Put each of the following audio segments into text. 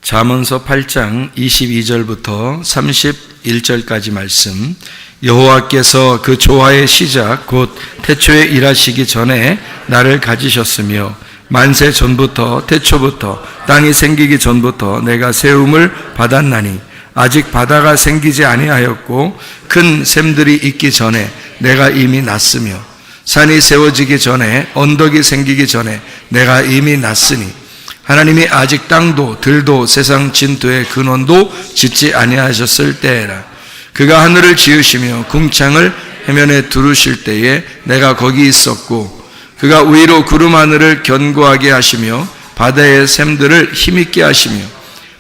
잠언서 8장 22절부터 31절까지 말씀. 여호와께서 그 조화의 시작 곧 태초에 일하시기 전에 나를 가지셨으며 만세 전부터 태초부터 땅이 생기기 전부터 내가 세움을 받았나니 아직 바다가 생기지 아니하였고 큰 샘들이 있기 전에 내가 이미 났으며 산이 세워지기 전에 언덕이 생기기 전에 내가 이미 났으니 하나님이 아직 땅도 들도 세상 진토의 근원도 짓지 아니하셨을 때에라. 그가 하늘을 지으시며 궁창을 해면에 두르실 때에 내가 거기 있었고 그가 위로 구름 하늘을 견고하게 하시며 바다의 샘들을 힘있게 하시며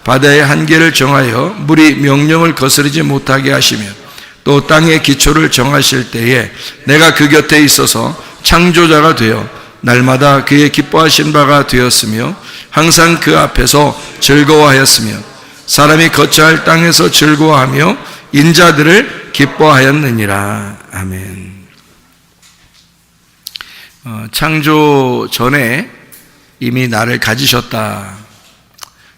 바다의 한계를 정하여 물이 명령을 거스르지 못하게 하시며 또 땅의 기초를 정하실 때에 내가 그 곁에 있어서 창조자가 되어 날마다 그의 기뻐하신 바가 되었으며 항상 그 앞에서 즐거워하였으며 사람이 거처할 땅에서 즐거워하며 인자들을 기뻐하였느니라. 아멘. 창조 전에 이미 나를 가지셨다.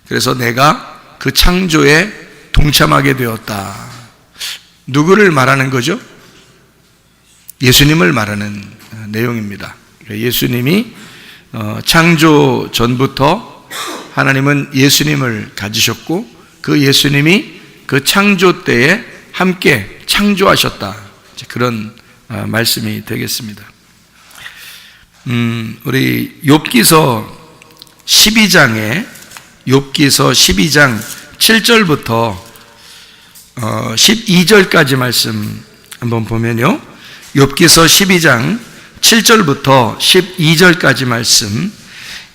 그래서 내가 그 창조에 동참하게 되었다. 누구를 말하는 거죠? 예수님을 말하는 내용입니다. 예수님이 창조 전부터 하나님은 예수님을 가지셨고 그 예수님이 그 창조 때에 함께 창조하셨다. 그런 말씀이 되겠습니다. 우리 욥기서 12장 7절부터 12절까지 말씀 한번 보면요. 욥기서 12장 7절부터 12절까지 말씀.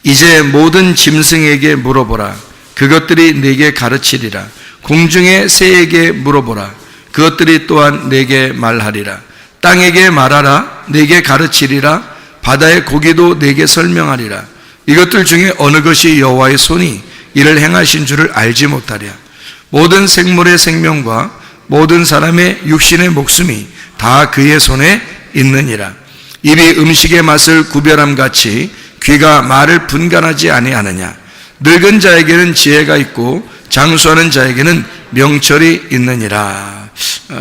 이제 모든 짐승에게 물어보라. 그것들이 내게 가르치리라. 공중의 새에게 물어보라. 그것들이 또한 내게 말하리라. 땅에게 말하라. 내게 가르치리라. 바다의 고기도 내게 설명하리라. 이것들 중에 어느 것이 여호와의 손이 이를 행하신 줄을 알지 못하랴. 모든 생물의 생명과 모든 사람의 육신의 목숨이 다 그의 손에 있느니라. 입이 음식의 맛을 구별함같이 귀가 말을 분간하지 아니하느냐. 늙은 자에게는 지혜가 있고 장수하는 자에게는 명철이 있느니라.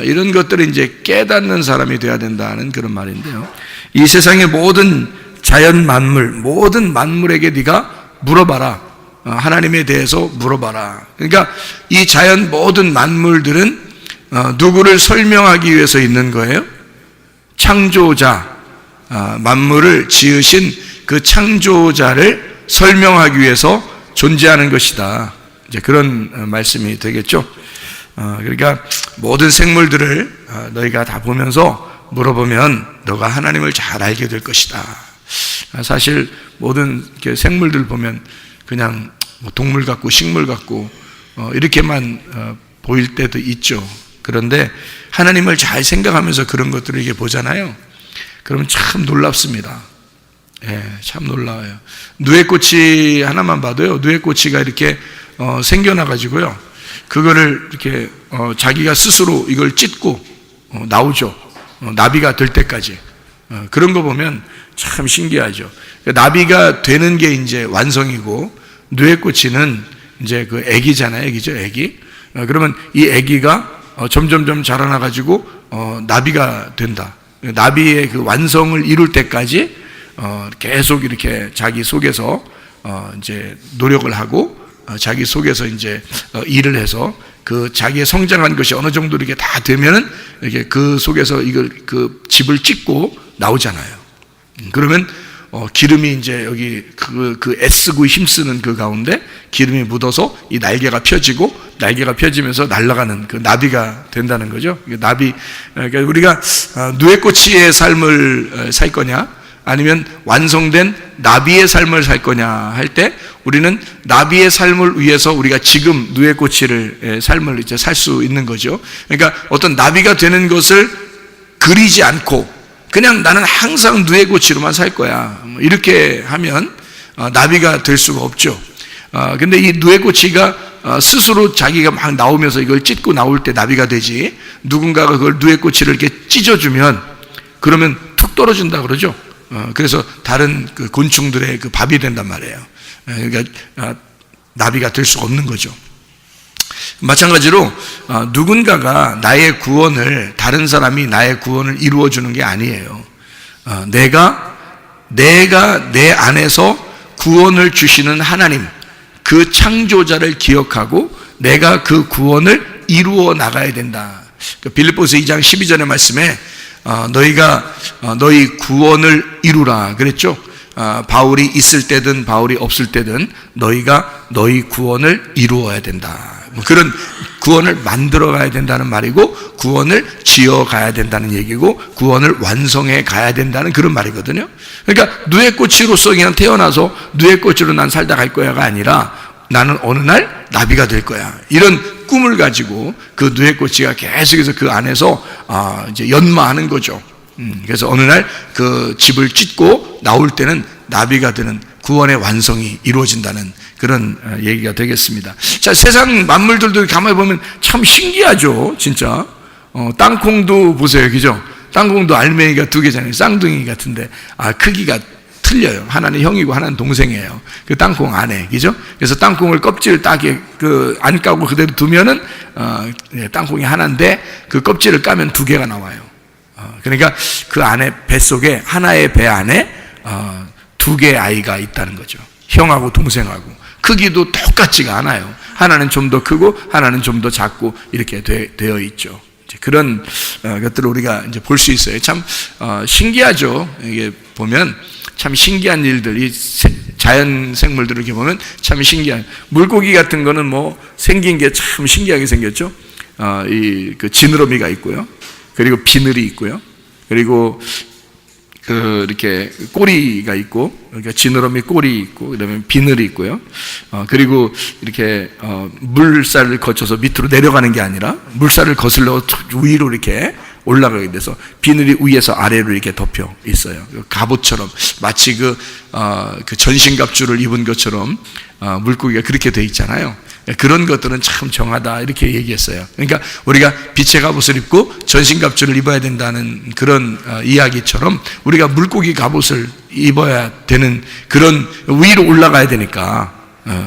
이런 것들을 이제 깨닫는 사람이 되어야 된다는 그런 말인데요. 이 세상의 모든 자연 만물, 모든 만물에게 네가 물어봐라. 하나님에 대해서 물어봐라. 그러니까 이 자연 모든 만물들은 누구를 설명하기 위해서 있는 거예요? 창조자, 만물을 지으신 그 창조자를 설명하기 위해서 존재하는 것이다. 이제 그런 말씀이 되겠죠. 그러니까 모든 생물들을 너희가 다 보면서 물어보면 너가 하나님을 잘 알게 될 것이다. 사실 모든 생물들 보면 그냥 동물 같고 식물 같고 이렇게만 보일 때도 있죠. 그런데 하나님을 잘 생각하면서 그런 것들을 이렇게 보잖아요. 그러면 참 놀랍습니다. 예, 참 놀라워요. 누에꽃이 하나만 봐도요. 누에꽃이가 이렇게 생겨나가지고요. 그거를 이렇게 자기가 스스로 이걸 찢고 나오죠. 나비가 될 때까지. 그런 거 보면 참 신기하죠. 나비가 되는 게 이제 완성이고 누에꽃이는 이제 그 애기잖아요. 애기죠, 애기. 그러면 이 애기가 점점점 자라나가지고 나비가 된다. 나비의 그 완성을 이룰 때까지 계속 이렇게 자기 속에서 이제 노력을 하고 자기 속에서 이제 일을 해서 그 자기의 성장한 것이 어느 정도 이렇게 다 되면은 이렇게 그 속에서 이걸 그 집을 찢고 나오잖아요. 그러면 기름이 이제 여기 그 애쓰고 힘쓰는 그 가운데 기름이 묻어서 이 날개가 펴지고 날개가 펴지면서 날아가는 그 나비가 된다는 거죠. 나비, 그러니까 우리가 누에꽃이의 삶을 살 거냐 아니면 완성된 나비의 삶을 살 거냐 할 때 우리는 나비의 삶을 위해서 우리가 지금 누에꽃이를 삶을 이제 살 수 있는 거죠. 그러니까 어떤 나비가 되는 것을 그리지 않고 그냥 나는 항상 누에꽃이로만 살 거야. 이렇게 하면 나비가 될 수가 없죠. 근데 이 누에꽃이가 스스로 자기가 막 나오면서 이걸 찢고 나올 때 나비가 되지. 누군가가 그걸 누에꽃이를 이렇게 찢어주면 그러면 툭 떨어진다 그러죠. 그래서 다른 그 곤충들의 그 밥이 된단 말이에요. 그러니까 나비가 될 수가 없는 거죠. 마찬가지로 누군가가 나의 구원을, 다른 사람이 나의 구원을 이루어주는 게 아니에요. 내가 내 안에서 구원을 주시는 하나님, 그 창조자를 기억하고 내가 그 구원을 이루어 나가야 된다. 빌립보서 2장 12절의 말씀에 너희가 너희 구원을 이루라 그랬죠. 바울이 있을 때든 바울이 없을 때든 너희가 너희 구원을 이루어야 된다. 그런 구원을 만들어 가야 된다는 말이고, 구원을 지어 가야 된다는 얘기고, 구원을 완성해 가야 된다는 그런 말이거든요. 그러니까 누에꽃이로서 그냥 태어나서 누에꽃으로 난 살다 갈 거야가 아니라 나는 어느 날 나비가 될 거야, 이런 꿈을 가지고 그 누에꽃이가 계속해서 그 안에서 이제 연마하는 거죠. 그래서 어느 날 그 집을 찢고 나올 때는 나비가 되는 구원의 완성이 이루어진다는 그런 얘기가 되겠습니다. 자, 세상 만물들도 가만히 보면 참 신기하죠, 진짜. 땅콩도 보세요, 그죠? 땅콩도 알맹이가 2개잖아요. 쌍둥이 같은데, 크기가 틀려요. 하나는 형이고 하나는 동생이에요. 그 땅콩 안에, 그죠? 그래서 땅콩을 껍질을 따게 안 까고 그대로 두면은 땅콩이 하나인데 그 껍질을 까면 2개가 나와요. 그러니까 그 안에 뱃속에, 하나의 배 안에 2개의 아이가 있다는 거죠. 형하고 동생하고. 크기도 똑같지가 않아요. 하나는 좀 더 크고 하나는 좀 더 작고 이렇게 되어 있죠. 그런 것들을 우리가 이제 볼 수 있어요. 참 신기하죠. 이게 보면 참 신기한 일들이, 자연 생물들을 이렇게 보면 참 신기한, 물고기 같은 거는 뭐 생긴 게 참 신기하게 생겼죠. 그 지느러미가 있고요. 그리고 비늘이 있고요. 그리고 이렇게 꼬리가 있고, 그러니까 지느러미 꼬리 있고, 그다음에 비늘이 있고요. 그리고 이렇게 물살을 거쳐서 밑으로 내려가는 게 아니라 물살을 거슬러 위로 이렇게 올라가게 돼서 비늘이 위에서 아래로 이렇게 덮여 있어요. 갑옷처럼, 마치 그 전신갑주를 입은 것처럼 물고기가 그렇게 돼 있잖아요. 그런 것들은 참 정하다, 이렇게 얘기했어요. 그러니까 우리가 빛의 갑옷을 입고 전신갑주를 입어야 된다는 그런 이야기처럼 우리가 물고기 갑옷을 입어야 되는, 그런 위로 올라가야 되니까,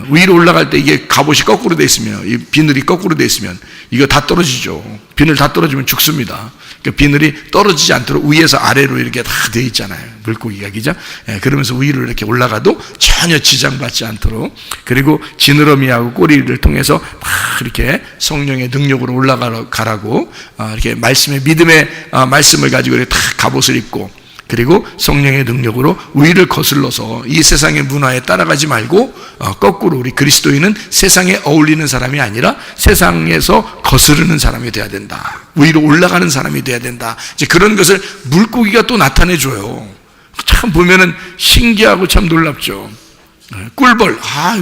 위로 올라갈 때 이게 갑옷이 거꾸로 돼 있으면, 이 비늘이 거꾸로 돼 있으면 이거 다 떨어지죠. 비늘 다 떨어지면 죽습니다. 그러니까 비늘이 떨어지지 않도록 위에서 아래로 이렇게 다 돼 있잖아요, 물고기가, 그죠? 그러면서 위로 이렇게 올라가도 전혀 지장받지 않도록, 그리고 지느러미하고 꼬리를 통해서 막 이렇게 성령의 능력으로 올라가라고 이렇게 말씀의, 믿음의 말씀을 가지고 이렇게 다 갑옷을 입고, 그리고 성령의 능력으로 위를 거슬러서 이 세상의 문화에 따라가지 말고 거꾸로 우리 그리스도인은 세상에 어울리는 사람이 아니라 세상에서 거스르는 사람이 돼야 된다. 위로 올라가는 사람이 돼야 된다. 이제 그런 것을 물고기가 또 나타내줘요. 참 보면은 신기하고 참 놀랍죠. 꿀벌,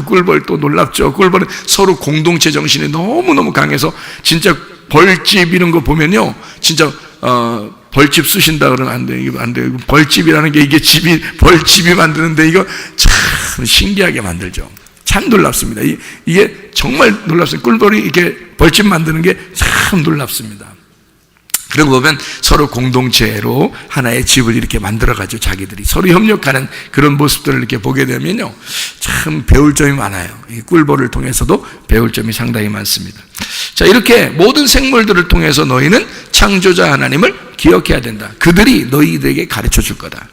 꿀벌 또 놀랍죠. 꿀벌은 서로 공동체 정신이 너무너무 강해서 진짜 벌집 이런 거 보면요, 진짜 벌집 쑤신다 그러면 안 돼. 이거 안 돼. 벌집이라는 게, 이게 벌집이 만드는데 이거 참 신기하게 만들죠. 참 놀랍습니다. 이게 정말 놀랍습니다. 꿀벌이 이렇게 벌집 만드는 게 참 놀랍습니다. 그러고 보면 서로 공동체로 하나의 집을 이렇게 만들어가지고 자기들이 서로 협력하는 그런 모습들을 이렇게 보게 되면요, 참 배울 점이 많아요. 이 꿀벌을 통해서도 배울 점이 상당히 많습니다. 자, 이렇게 모든 생물들을 통해서 너희는 창조자 하나님을 기억해야 된다. 그들이 너희들에게 가르쳐 줄 거다.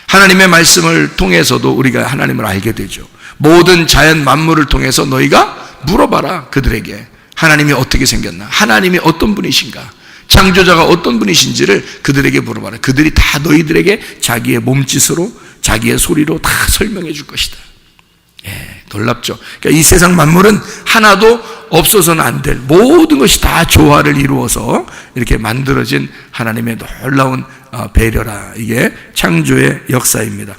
하나님의 말씀을 통해서도 우리가 하나님을 알게 되죠. 모든 자연 만물을 통해서 너희가 물어봐라. 그들에게 하나님이 어떻게 생겼나, 하나님이 어떤 분이신가, 창조자가 어떤 분이신지를 그들에게 물어봐라. 그들이 다 너희들에게 자기의 몸짓으로, 자기의 소리로 다 설명해 줄 것이다. 놀랍죠. 그러니까 이 세상 만물은 하나도 없어서는 안 될, 모든 것이 다 조화를 이루어서 이렇게 만들어진 하나님의 놀라운 배려라. 이게 창조의 역사입니다.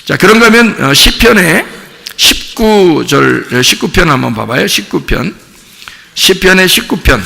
자, 그런가 하면 시편의 19편 한번 봐봐요. 19편. 시편의 19편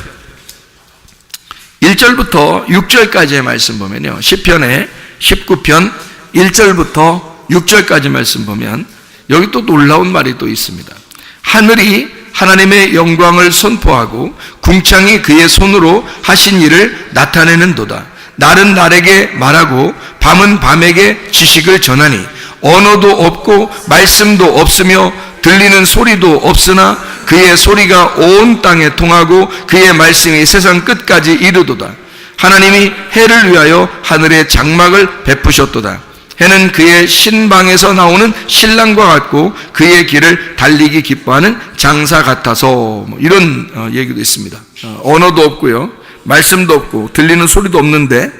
1절부터 6절까지의 말씀 보면요, 시편의 19편 1절부터 6절까지 말씀 보면 여기 또 놀라운 말이 또 있습니다. 하늘이 하나님의 영광을 선포하고 궁창이 그의 손으로 하신 일을 나타내는도다. 날은 날에게 말하고 밤은 밤에게 지식을 전하니 언어도 없고 말씀도 없으며 들리는 소리도 없으나 그의 소리가 온 땅에 통하고 그의 말씀이 세상 끝까지 이르도다. 하나님이 해를 위하여 하늘에 장막을 베푸셨도다. 해는 그의 신방에서 나오는 신랑과 같고 그의 길을 달리기 기뻐하는 장사 같아서, 이런 얘기도 있습니다. 언어도 없고요, 말씀도 없고 들리는 소리도 없는데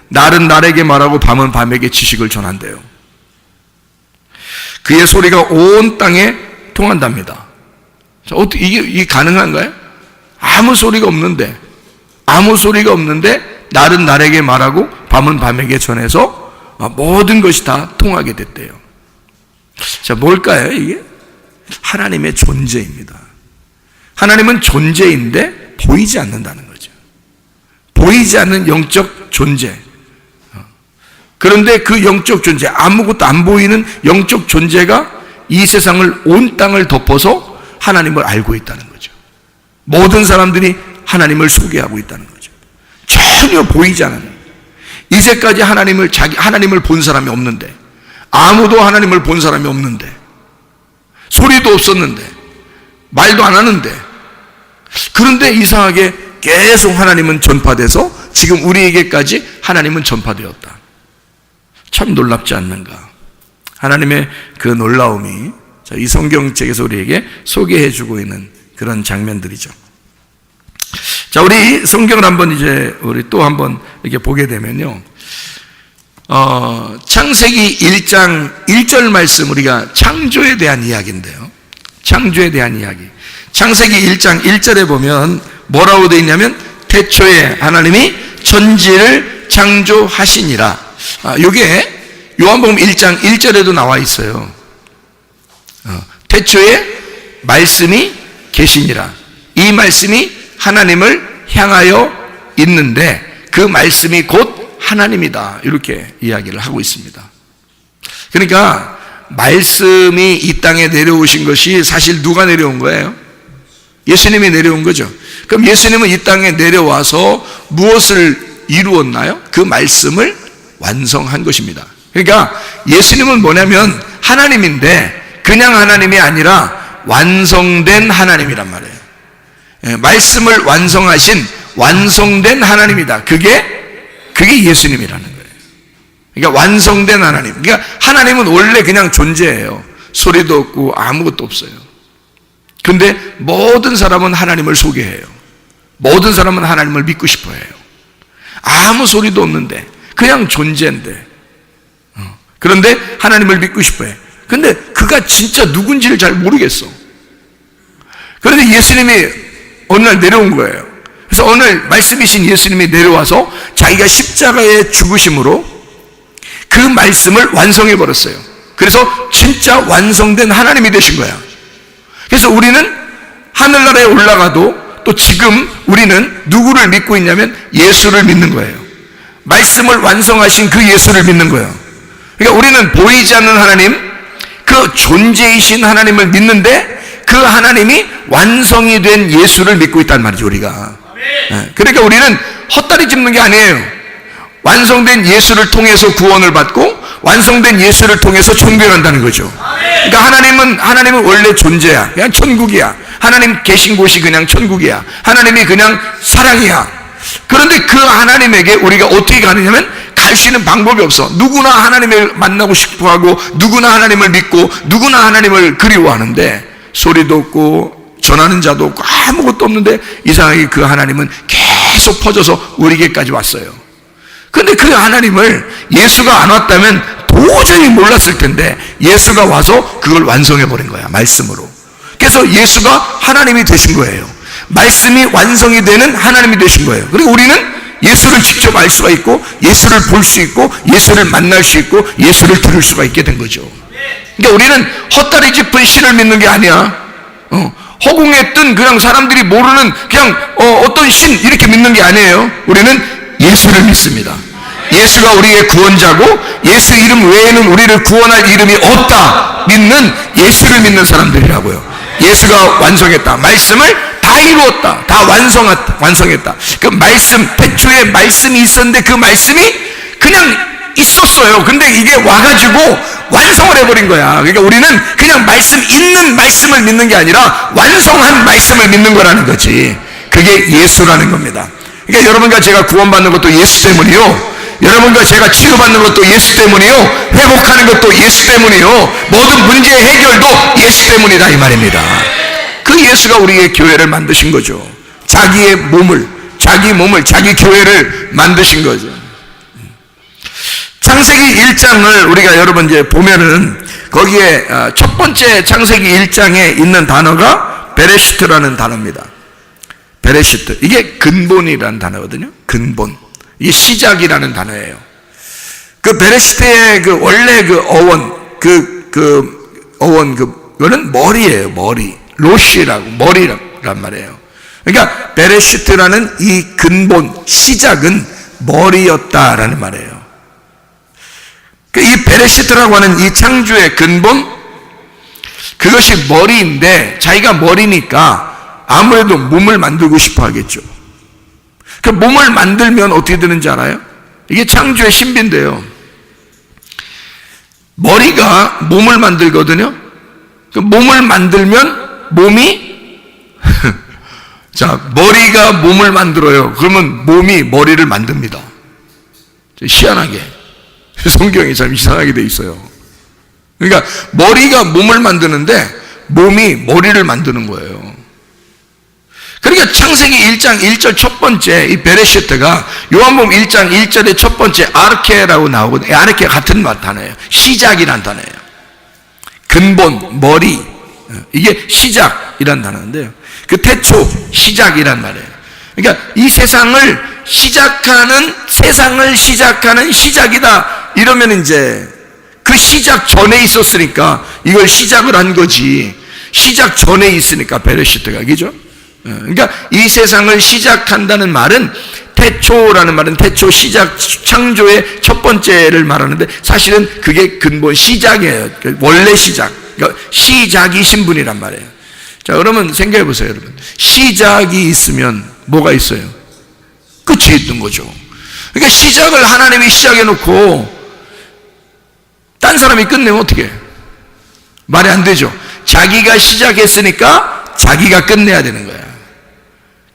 날은 날에게 말하고 밤은 밤에게 지식을 전한대요. 그의 소리가 온 땅에 통한답니다. 자, 어떻게 이게 가능한가요? 아무 소리가 없는데 날은 날에게 말하고 밤은 밤에게 전해서 모든 것이 다 통하게 됐대요. 자, 뭘까요 이게? 하나님의 존재입니다. 하나님은 존재인데 보이지 않는다는 거죠. 보이지 않는 영적 존재. 그런데 그 영적 존재, 아무것도 안 보이는 영적 존재가 이 세상을, 온 땅을 덮어서 하나님을 알고 있다는 거죠. 모든 사람들이 하나님을 소개하고 있다는 거죠. 전혀 보이지 않는, 이제까지 하나님을 본 사람이 없는데, 아무도 하나님을 본 사람이 없는데, 소리도 없었는데, 말도 안 하는데, 그런데 이상하게 계속 하나님은 전파돼서 지금 우리에게까지 하나님은 전파되었다. 참 놀랍지 않는가? 하나님의 그 놀라움이 이 성경책에서 우리에게 소개해주고 있는 그런 장면들이죠. 자, 우리 성경을 우리 또 한번 이렇게 보게 되면요, 창세기 1장 1절 말씀, 우리가 창조에 대한 이야기인데요. 창조에 대한 이야기. 창세기 1장 1절에 보면 뭐라고 되어 있냐면, 태초에 하나님이 천지를 창조하시니라. 요게 요한복음 1장 1절에도 나와 있어요. 태초에 말씀이 계시니라. 이 말씀이 하나님을 향하여 있는데 그 말씀이 곧 하나님이다. 이렇게 이야기를 하고 있습니다. 그러니까 말씀이 이 땅에 내려오신 것이 사실 누가 내려온 거예요? 예수님이 내려온 거죠. 그럼 예수님은 이 땅에 내려와서 무엇을 이루었나요? 그 말씀을 완성한 것입니다. 그러니까 예수님은 뭐냐면 하나님인데 그냥 하나님이 아니라 완성된 하나님이란 말이에요. 말씀을 완성하신 완성된 하나님이다. 그게 예수님이라는 거예요. 그러니까 완성된 하나님. 그러니까 하나님은 원래 그냥 존재예요. 소리도 없고 아무것도 없어요. 근데 모든 사람은 하나님을 소개해요. 모든 사람은 하나님을 믿고 싶어 해요. 아무 소리도 없는데 그냥 존재인데, 그런데 하나님을 믿고 싶어 해. 근데 그가 진짜 누군지를 잘 모르겠어. 그런데 예수님이 어느 날 내려온 거예요. 그래서 어느 날 말씀이신 예수님이 내려와서 자기가 십자가의 죽으심으로 그 말씀을 완성해 버렸어요. 그래서 진짜 완성된 하나님이 되신 거야. 그래서 우리는 하늘나라에 올라가도 또 지금 우리는 누구를 믿고 있냐면 예수를 믿는 거예요. 말씀을 완성하신 그 예수를 믿는 거예요. 그러니까 우리는 보이지 않는 하나님, 그 존재이신 하나님을 믿는데 그 하나님이 완성이 된 예수를 믿고 있단 말이죠, 우리가. 그러니까 우리는 헛다리 짚는 게 아니에요. 완성된 예수를 통해서 구원을 받고 완성된 예수를 통해서 천국에 간다는 거죠. 그러니까 하나님은 원래 존재야. 그냥 천국이야. 하나님 계신 곳이 그냥 천국이야. 하나님이 그냥 사랑이야. 그런데 그 하나님에게 우리가 어떻게 가느냐면 갈 수 있는 방법이 없어. 누구나 하나님을 만나고 싶어하고 누구나 하나님을 믿고 누구나 하나님을 그리워하는데 소리도 없고 전하는 자도 없고 아무것도 없는데 이상하게 그 하나님은 계속 퍼져서 우리에게까지 왔어요. 그런데 그 하나님을 예수가 안 왔다면 도저히 몰랐을 텐데 예수가 와서 그걸 완성해 버린 거야, 말씀으로. 그래서 예수가 하나님이 되신 거예요. 말씀이 완성이 되는 하나님이 되신 거예요. 그리고 우리는 예수를 직접 알 수가 있고 예수를 볼 수 있고 예수를 만날 수 있고 예수를 들을 수가 있게 된 거죠. 그러니까 우리는 헛다리 짚은 신을 믿는 게 아니야. 허공에 뜬 그냥 사람들이 모르는 그냥 어떤 신 이렇게 믿는 게 아니에요. 우리는 예수를 믿습니다. 예수가 우리의 구원자고 예수 이름 외에는 우리를 구원할 이름이 없다 믿는 예수를 믿는 사람들이라고요. 예수가 완성했다. 말씀을 다 이루었다. 다 완성했다. 그 말씀, 태초에 말씀이 있었는데 그 말씀이 그냥 있었어요. 근데 이게 와가지고 완성을 해버린 거야. 그러니까 우리는 그냥 있는 말씀을 믿는 게 아니라 완성한 말씀을 믿는 거라는 거지. 그게 예수라는 겁니다. 그러니까 여러분과 제가 구원받는 것도 예수 때문이요, 여러분과 제가 치유받는 것도 예수 때문이요, 회복하는 것도 예수 때문이요, 모든 문제의 해결도 예수 때문이다 이 말입니다. 그 예수가 우리의 교회를 만드신 거죠. 자기 몸을, 자기 교회를 만드신 거죠. 창세기 1장을 우리가 여러분 이제 보면은 거기에 첫 번째 창세기 1장에 있는 단어가 베레시트라는 단어입니다. 베레시트. 이게 근본이라는 단어거든요. 근본. 이게 시작이라는 단어예요. 그 베레시트의 그 원래 그 어원, 그거는 머리예요. 머리. 로시라고, 머리란 말이에요. 그러니까 베레시트라는 이 근본, 시작은 머리였다라는 말이에요. 이 베레시트라고 하는 이 창조의 근본, 그것이 머리인데 자기가 머리니까 아무래도 몸을 만들고 싶어 하겠죠. 그 몸을 만들면 어떻게 되는지 알아요? 이게 창조의 신비인데요, 머리가 몸을 만들거든요. 그 몸을 만들면 몸이 자, 머리가 몸을 만들어요. 그러면 몸이 머리를 만듭니다. 희한하게 성경이 참 이상하게 돼 있어요. 그러니까 머리가 몸을 만드는데 몸이 머리를 만드는 거예요. 그러니까 창세기 1장 1절 첫 번째 이 베레시트가 요한복음 1장 1절의 첫 번째 아르케라고 나오거든요. 아르케 같은 단어예요. 시작이란 단어예요. 근본, 머리, 이게 시작이란 단어인데요, 그 태초, 시작이란 말이에요. 그러니까 이 세상을 시작하는 시작이다 이러면 이제 그 시작 전에 있었으니까 이걸 시작을 한 거지. 시작 전에 있으니까 베레시트가, 그죠? 그러니까 이 세상을 시작한다는 말은, 태초라는 말은 태초, 시작, 창조의 첫 번째를 말하는데 사실은 그게 근본, 시작이에요. 원래 시작. 그러니까 시작이신 분이란 말이에요. 자, 그러면 생각해 보세요, 여러분. 시작이 있으면 뭐가 있어요? 끝이 있는 거죠. 그러니까 시작을 하나님이 시작해 놓고 딴 사람이 끝내면 어떻게? 말이 안 되죠. 자기가 시작했으니까 자기가 끝내야 되는 거야.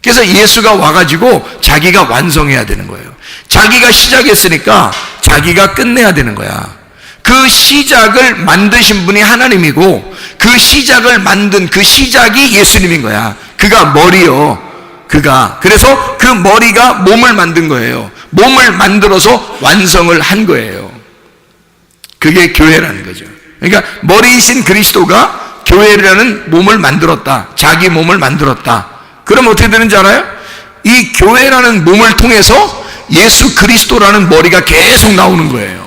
그래서 예수가 와가지고 자기가 완성해야 되는 거예요. 자기가 시작했으니까 자기가 끝내야 되는 거야. 그 시작을 만드신 분이 하나님이고 그 시작을 만든 그 시작이 예수님인 거야. 그가 머리요. 그래서 그 머리가 몸을 만든 거예요. 몸을 만들어서 완성을 한 거예요. 그게 교회라는 거죠. 그러니까 머리이신 그리스도가 교회라는 몸을 만들었다. 자기 몸을 만들었다. 그럼 어떻게 되는지 알아요? 이 교회라는 몸을 통해서 예수 그리스도라는 머리가 계속 나오는 거예요.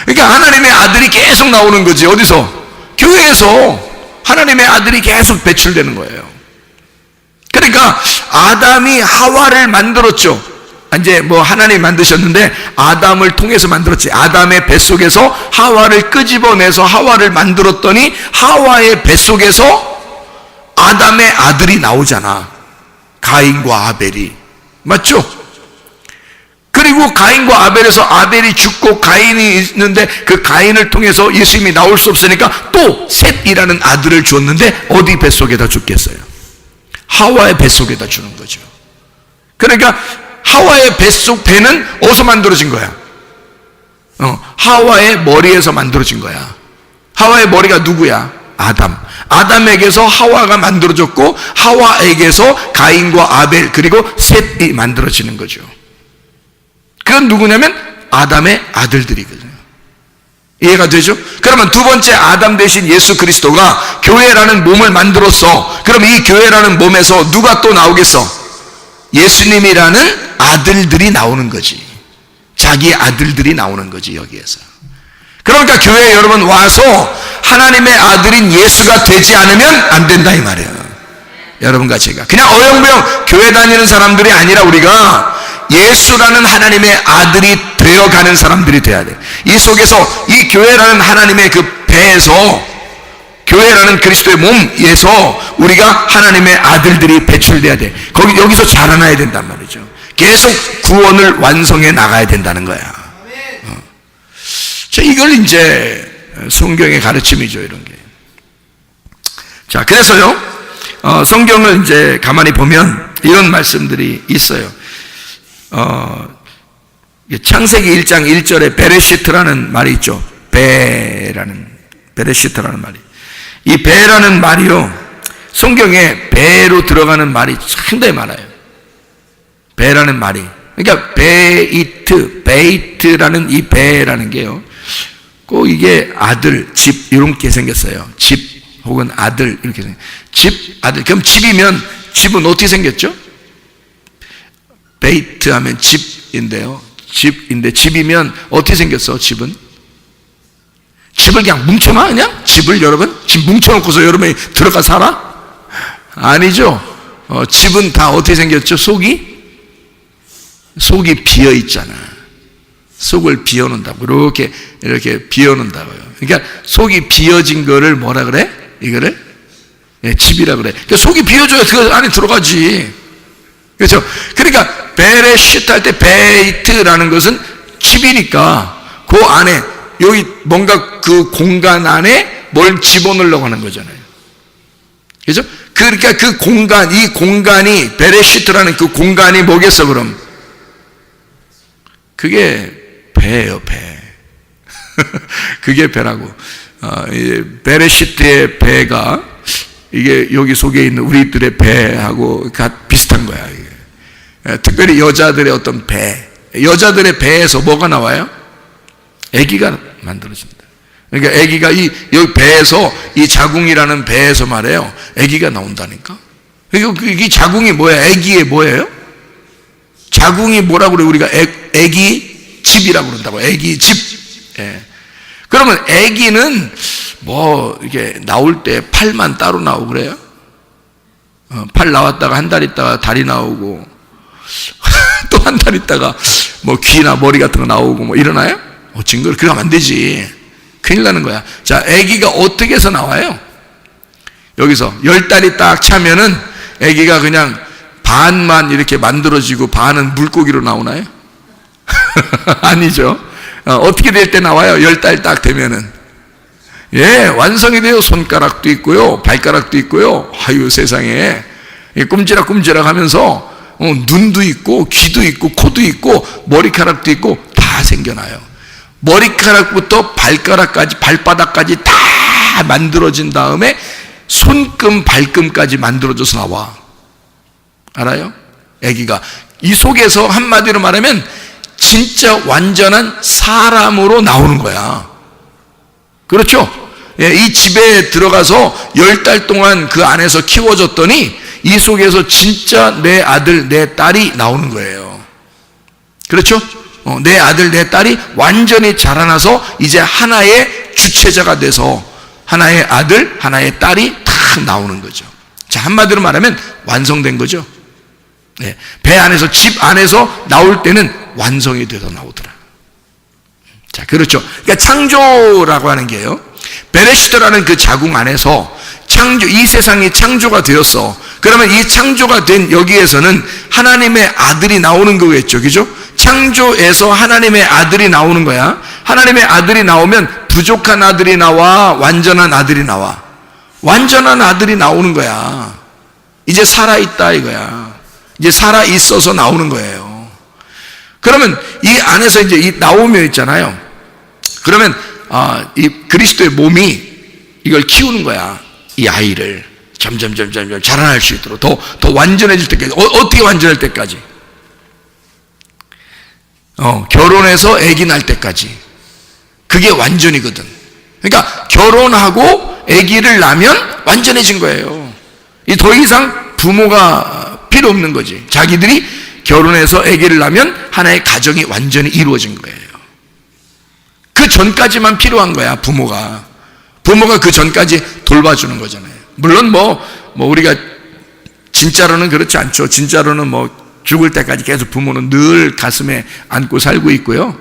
그러니까 하나님의 아들이 계속 나오는 거지. 어디서? 교회에서 하나님의 아들이 계속 배출되는 거예요. 그러니까 아담이 하와를 만들었죠. 이제 뭐 하나님이 만드셨는데 아담을 통해서 만들었지. 아담의 뱃속에서 하와를 끄집어내서 하와를 만들었더니 하와의 뱃속에서 아담의 아들이 나오잖아. 가인과 아벨이. 맞죠? 그리고 가인과 아벨에서 아벨이 죽고 가인이 있는데 그 가인을 통해서 예수님이 나올 수 없으니까 또 셋이라는 아들을 주었는데 어디 뱃속에다 죽겠어요? 하와의 뱃속에다 주는 거죠. 그러니까 하와의 배는 어디서 만들어진 거야? 하와의 머리에서 만들어진 거야. 하와의 머리가 누구야? 아담. 아담에게서 하와가 만들어졌고 하와에게서 가인과 아벨 그리고 셋이 만들어지는 거죠. 그건 누구냐면 아담의 아들들이거든요. 이해가 되죠? 그러면 두 번째 아담 대신 예수 그리스도가 교회라는 몸을 만들었어. 그럼 이 교회라는 몸에서 누가 또 나오겠어? 예수님이라는 아들들이 나오는 거지. 자기 아들들이 나오는 거지, 여기에서. 그러니까 교회에 여러분 와서 하나님의 아들인 예수가 되지 않으면 안 된다 이 말이에요. 여러분과 제가 그냥 어영부영 교회 다니는 사람들이 아니라 우리가 예수라는 하나님의 아들이 되어가는 사람들이 돼야 돼. 이 속에서 이 교회라는 하나님의 그 배에서, 교회라는 그리스도의 몸에서 우리가 하나님의 아들들이 배출돼야 돼. 여기서 자라나야 된단 말이죠. 계속 구원을 완성해 나가야 된다는 거야. 자, 이걸 이제 성경의 가르침이죠, 이런 게. 자, 그래서요, 성경을 이제 가만히 보면 이런 말씀들이 있어요. 창세기 1장 1절에 베레시트라는 말이 있죠. 베레시트라는 말이. 이 배라는 말이요, 성경에 배로 들어가는 말이 상당히 많아요. 배라는 말이. 그러니까 베이트라는 이 배라는 게요, 꼭 이게 아들, 집 이렇게 생겼어요. 집 혹은 아들 이렇게 생겼어요. 집, 아들. 그럼 집이면 집은 어떻게 생겼죠? 베이트 하면 집인데요. 집인데 집이면 어떻게 생겼어? 집은? 집을 그냥 뭉쳐놔? 그냥? 집을 여러분? 집 뭉쳐놓고서 여러분이 들어가 살아? 아니죠. 집은 다 어떻게 생겼죠? 속이 비어 있잖아. 속을 비워놓는다고. 이렇게 비워놓는다고요. 그러니까 속이 비어진 거를 뭐라 그래? 이거를? 집이라 그래. 그러니까 속이 비어줘야 그 안에 들어가지. 그렇죠? 그러니까 베레시트 할 때 베이트라는 것은 집이니까 그 안에 여기 뭔가 그 공간 안에 뭘 집어넣으려고 하는 거잖아요. 그렇죠? 그러니까 그 공간, 이 공간이 베레시트라는 그 공간이 뭐겠어 그럼? 그게 배예요, 배. 그게 배라고. 베레시트의 배가 이게 여기 속에 있는 우리들의 배하고 비슷한 거야. 이게. 특별히 여자들의 어떤 배, 여자들의 배에서 뭐가 나와요? 아기가 만들어진다. 그러니까 아기가 여기 배에서, 이 자궁이라는 배에서 말해요, 아기가 나온다니까. 이 자궁이 뭐야? 아기의 뭐예요? 자궁이 뭐라고 그래? 우리가 아기 집이라고 그런다고. 아기 집. 예. 그러면 아기는 뭐 이게 나올 때 팔만 따로 나오고 그래요? 팔 나왔다가 한 달 있다가 다리 나오고 또 한 달 있다가 뭐 귀나 머리 같은 거 나오고 뭐 이러나요? 징그러. 그러면 안 되지. 큰일 나는 거야. 자, 아기가 어떻게 해서 나와요? 여기서 10달이 딱 차면은 아기가 그냥 반만 이렇게 만들어지고 반은 물고기로 나오나요? 아니죠. 어떻게 될 때 나와요? 10달 딱 되면은. 예, 완성이 돼요. 손가락도 있고요, 발가락도 있고요. 아유, 세상에. 꼼지락꼼지락 하면서 눈도 있고, 귀도 있고, 코도 있고, 머리카락도 있고, 다 생겨나요. 머리카락부터 발가락까지, 발바닥까지 다 만들어진 다음에 손금, 발금까지 만들어져서 나와. 알아요? 아기가. 이 속에서 한마디로 말하면 진짜 완전한 사람으로 나오는 거야. 그렇죠? 예, 이 집에 들어가서 10달 동안 그 안에서 키워졌더니 이 속에서 진짜 내 아들, 내 딸이 나오는 거예요. 그렇죠? 내 아들, 내 딸이 완전히 자라나서 이제 하나의 주체자가 돼서 하나의 아들, 하나의 딸이 탁 나오는 거죠. 자, 한마디로 말하면 완성된 거죠. 네, 배 안에서, 집 안에서 나올 때는 완성이 돼서 나오더라. 자, 그렇죠. 그러니까 창조라고 하는 게요, 베레시트라는 그 자궁 안에서 이 세상이 창조가 되었어. 그러면 이 창조가 된 여기에서는 하나님의 아들이 나오는 거겠죠. 그죠? 창조에서 하나님의 아들이 나오는 거야. 하나님의 아들이 나오면 부족한 아들이 나와, 완전한 아들이 나와. 완전한 아들이 나오는 거야. 이제 살아있다 이거야. 이제 살아있어서 나오는 거예요. 그러면 이 안에서 이제 이 나오며 있잖아요. 그러면 이 그리스도의 몸이 이걸 키우는 거야. 이 아이를 점점 자라날 수 있도록 더 완전해질 때까지. 어떻게 완전할 때까지? 결혼해서 아기 날 때까지. 그게 완전이거든. 그러니까 결혼하고 아기를 낳으면 완전해진 거예요. 이 더 이상 부모가 필요 없는 거지. 자기들이 결혼해서 아기를 낳으면 하나의 가정이 완전히 이루어진 거예요. 그 전까지만 필요한 거야. 부모가 그 전까지 돌봐주는 거잖아요. 물론 뭐 우리가 진짜로는 그렇지 않죠. 진짜로는 뭐 죽을 때까지 계속 부모는 늘 가슴에 안고 살고 있고요.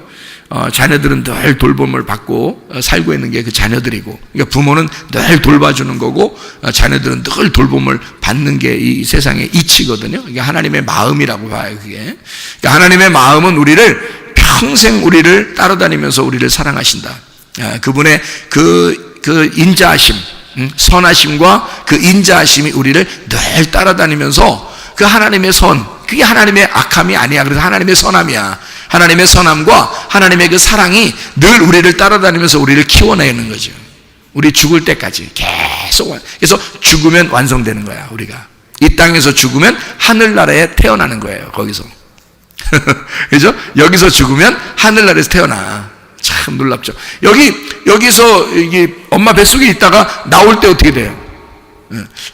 자녀들은 늘 돌봄을 받고 살고 있는 게 그 자녀들이고, 그러니까 부모는 늘 돌봐주는 거고, 자녀들은 늘 돌봄을 받는 게 이 세상의 이치거든요. 이게 하나님의 마음이라고 봐요, 그게. 그러니까 하나님의 마음은 우리를 평생 우리를 따라다니면서 우리를 사랑하신다. 그분의 그 인자하심, 선하심과 그 인자하심이 우리를 늘 따라다니면서 그 하나님의 선, 그게 하나님의 악함이 아니야. 그래서 하나님의 선함이야. 하나님의 선함과 하나님의 그 사랑이 늘 우리를 따라다니면서 우리를 키워내는 거죠. 우리 죽을 때까지 계속. 그래서 죽으면 완성되는 거야, 우리가. 이 땅에서 죽으면 하늘나라에 태어나는 거예요, 거기서. 그죠? 여기서 죽으면 하늘나라에서 태어나. 참 놀랍죠. 여기서 이게 엄마 뱃속에 있다가 나올 때 어떻게 돼요?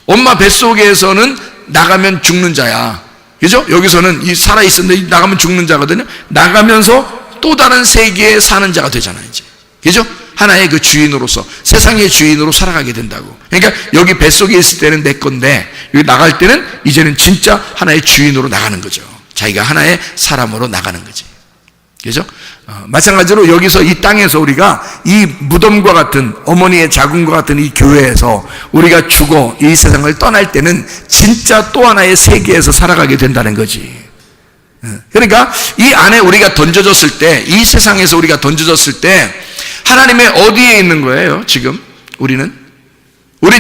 엄마 뱃속에서는 나가면 죽는 자야. 그죠? 여기서는 이 살아있었는데 나가면 죽는 자거든요. 나가면서 또 다른 세계에 사는 자가 되잖아요, 이제. 그죠? 하나의 그 주인으로서, 세상의 주인으로 살아가게 된다고. 그러니까 여기 뱃속에 있을 때는 내 건데, 여기 나갈 때는 이제는 진짜 하나의 주인으로 나가는 거죠. 자기가 하나의 사람으로 나가는 거지. 그죠? 마찬가지로 여기서 이 땅에서 우리가 이 무덤과 같은, 어머니의 자궁과 같은 이 교회에서 우리가 죽어 이 세상을 떠날 때는 진짜 또 하나의 세계에서 살아가게 된다는 거지. 그러니까 이 안에 우리가 던져졌을 때, 이 세상에서 우리가 던져졌을 때 하나님의 어디에 있는 거예요, 지금? 우리는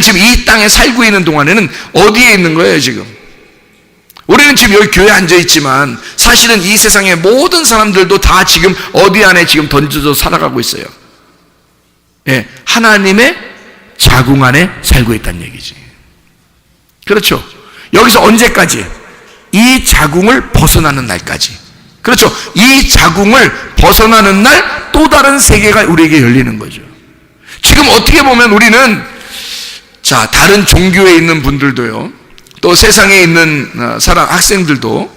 지금 이 땅에 살고 있는 동안에는 어디에 있는 거예요, 지금? 우리는 지금 여기 교회에 앉아있지만 사실은 이 세상의 모든 사람들도 다 지금 어디 안에 지금 던져져 살아가고 있어요. 예, 하나님의 자궁 안에 살고 있다는 얘기지. 그렇죠. 여기서 언제까지? 이 자궁을 벗어나는 날까지. 그렇죠. 이 자궁을 벗어나는 날 또 다른 세계가 우리에게 열리는 거죠. 지금 어떻게 보면 우리는, 자, 다른 종교에 있는 분들도요, 또 세상에 있는 학생들도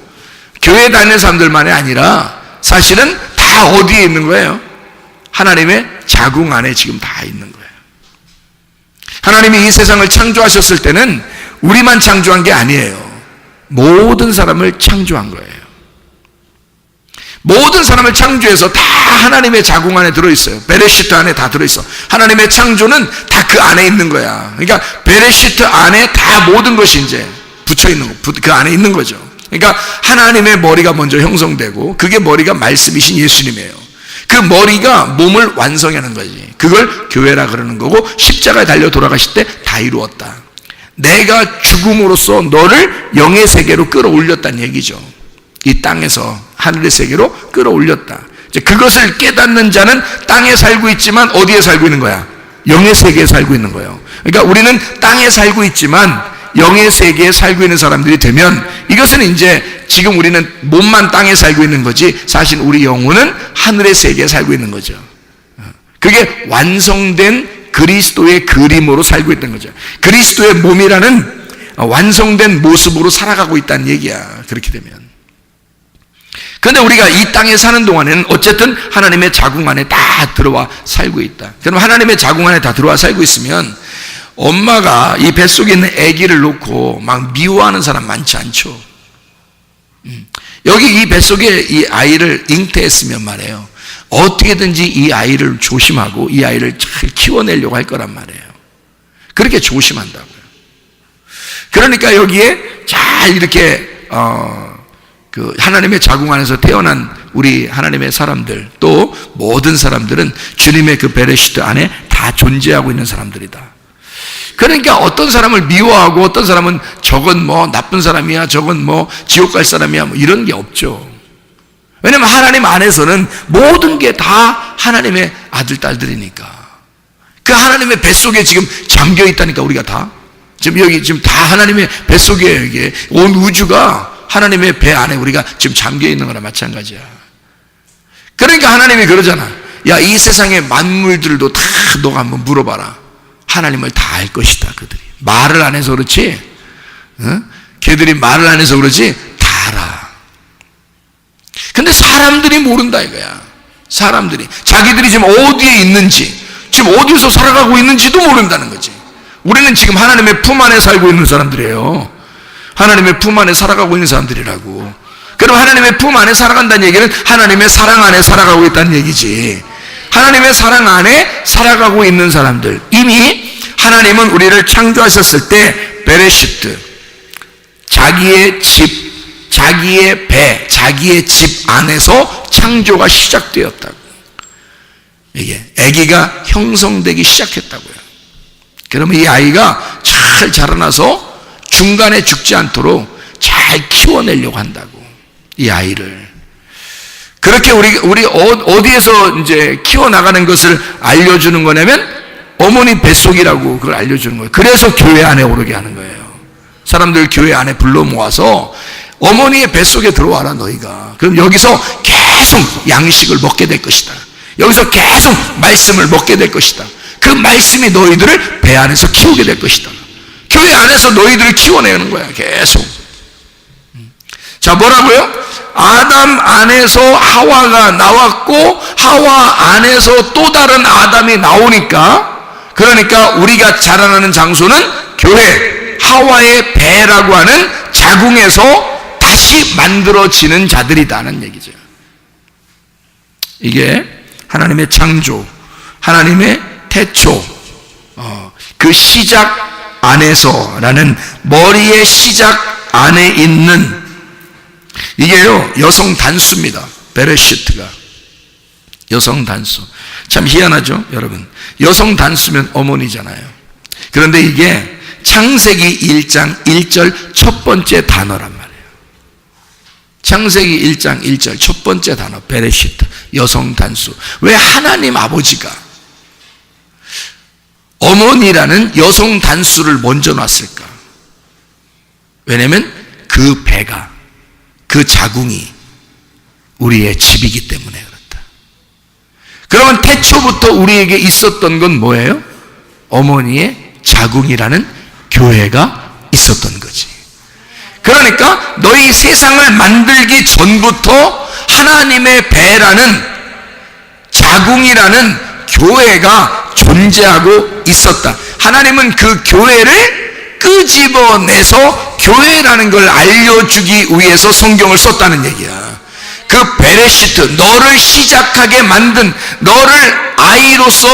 교회 다니는 사람들만이 아니라 사실은 다 어디에 있는 거예요? 하나님의 자궁 안에 지금 다 있는 거예요. 하나님이 이 세상을 창조하셨을 때는 우리만 창조한 게 아니에요. 모든 사람을 창조한 거예요. 모든 사람을 창조해서 다 하나님의 자궁 안에 들어있어요. 베레시트 안에 다 들어있어. 하나님의 창조는 다 그 안에 있는 거야. 그러니까 베레시트 안에 다 모든 것이 이제 붙여있는 거, 그 안에 있는 거죠. 그러니까 하나님의 머리가 먼저 형성되고, 그게 머리가 말씀이신 예수님이에요. 그 머리가 몸을 완성하는 거지. 그걸 교회라 그러는 거고, 십자가에 달려 돌아가실 때 다 이루었다. 내가 죽음으로써 너를 영의 세계로 끌어올렸다는 얘기죠. 이 땅에서 하늘의 세계로 끌어올렸다. 이제 그것을 깨닫는 자는 땅에 살고 있지만 어디에 살고 있는 거야? 영의 세계에 살고 있는 거예요. 그러니까 우리는 땅에 살고 있지만 영의 세계에 살고 있는 사람들이 되면, 이것은 이제 지금 우리는 몸만 땅에 살고 있는 거지, 사실 우리 영혼은 하늘의 세계에 살고 있는 거죠. 그게 완성된 그리스도의 그림으로 살고 있는 거죠. 그리스도의 몸이라는 완성된 모습으로 살아가고 있다는 얘기야, 그렇게 되면. 그런데 우리가 이 땅에 사는 동안에는 어쨌든 하나님의 자궁 안에 다 들어와 살고 있다. 그럼 하나님의 자궁 안에 다 들어와 살고 있으면 엄마가 이 뱃속에 있는 아기를 놓고 막 미워하는 사람 많지 않죠. 여기 이 뱃속에 이 아이를 잉태했으면 말이에요, 어떻게든지 이 아이를 조심하고 이 아이를 잘 키워내려고 할 거란 말이에요. 그렇게 조심한다고요. 그러니까 여기에 잘 이렇게 그 하나님의 자궁 안에서 태어난 우리 하나님의 사람들, 또 모든 사람들은 주님의 그 베레시트 안에 다 존재하고 있는 사람들이다. 그러니까 어떤 사람을 미워하고 어떤 사람은 저건 뭐 나쁜 사람이야, 저건 뭐 지옥 갈 사람이야, 뭐 이런 게 없죠. 왜냐면 하나님 안에서는 모든 게 다 하나님의 아들, 딸들이니까. 그 하나님의 뱃속에 지금 잠겨 있다니까, 우리가 다. 지금 여기 지금 다 하나님의 뱃속에, 이게 온 우주가 하나님의 배 안에 우리가 지금 잠겨 있는 거나 마찬가지야. 그러니까 하나님이 그러잖아. 야, 이 세상의 만물들도 다 너가 한번 물어봐라. 하나님을 다 알 것이다, 그들이. 말을 안 해서 그렇지, 걔들이 말을 안 해서 그렇지, 다 알아. 근데 사람들이 모른다 이거야. 사람들이. 자기들이 지금 어디에 있는지, 지금 어디서 살아가고 있는지도 모른다는 거지. 우리는 지금 하나님의 품 안에 살고 있는 사람들이에요. 하나님의 품 안에 살아가고 있는 사람들이라고. 그럼 하나님의 품 안에 살아간다는 얘기는 하나님의 사랑 안에 살아가고 있다는 얘기지. 하나님의 사랑 안에 살아가고 있는 사람들, 이미 하나님은 우리를 창조하셨을 때 베레시트, 자기의 집, 자기의 배, 자기의 집 안에서 창조가 시작되었다고. 이게 아기가 형성되기 시작했다고요. 그러면 이 아이가 잘 자라나서 중간에 죽지 않도록 잘 키워내려고 한다고. 이 아이를 그렇게 우리 어디에서 이제 키워나가는 것을 알려주는 거냐면 어머니 뱃속이라고 그걸 알려주는 거예요. 그래서 교회 안에 오르게 하는 거예요. 사람들 교회 안에 불러 모아서 어머니의 뱃속에 들어와라 너희가. 그럼 여기서 계속 양식을 먹게 될 것이다. 여기서 계속 말씀을 먹게 될 것이다. 그 말씀이 너희들을 배 안에서 키우게 될 것이다. 교회 안에서 너희들을 키워내는 거야. 계속. 자, 뭐라고요? 아담 안에서 하와가 나왔고 하와 안에서 또 다른 아담이 나오니까, 그러니까 우리가 자라나는 장소는 교회, 하와의 배라고 하는 자궁에서 다시 만들어지는 자들이다는 얘기죠. 이게 하나님의 창조, 하나님의 태초, 그 시작 안에서라는 머리의 시작 안에 있는, 이게요 여성 단수입니다. 베레시트가 여성 단수. 참 희한하죠 여러분. 여성 단수면 어머니잖아요. 그런데 이게 창세기 1장 1절 첫 번째 단어란 말이에요. 창세기 1장 1절 첫 번째 단어 베레시트, 여성 단수. 왜 하나님 아버지가 어머니라는 여성 단수를 먼저 놨을까? 왜냐면 그 배가, 그 자궁이 우리의 집이기 때문에 그렇다. 그러면 태초부터 우리에게 있었던 건 뭐예요? 어머니의 자궁이라는 교회가 있었던 거지. 그러니까 너희 세상을 만들기 전부터 하나님의 배라는 자궁이라는 교회가 존재하고 있었다. 하나님은 그 교회를 끄집어내서 교회라는 걸 알려주기 위해서 성경을 썼다는 얘기야. 그 베레시트, 너를 시작하게 만든, 너를 아이로서